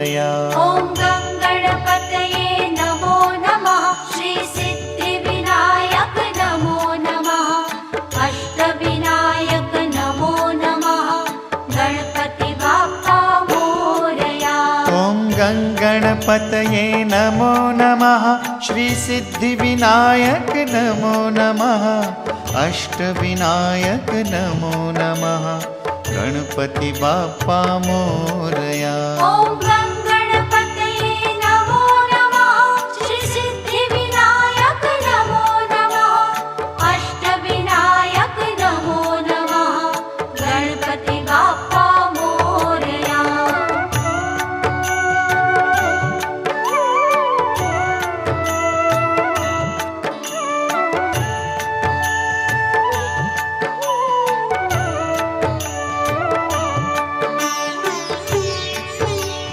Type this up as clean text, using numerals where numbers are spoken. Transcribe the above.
ॐ गं गणपतये नमो नमः। श्री सिद्धिविनायक नमो नमः। अष्टविनायक नमो नमः। गणपति बाप्पा मोरया। ॐ गं गणपतये नमो नमः। श्री सिद्धिविनायक नमो नमः। अष्टविनायक नमो नमः। गणपति बाप्पा मोरया। ॐ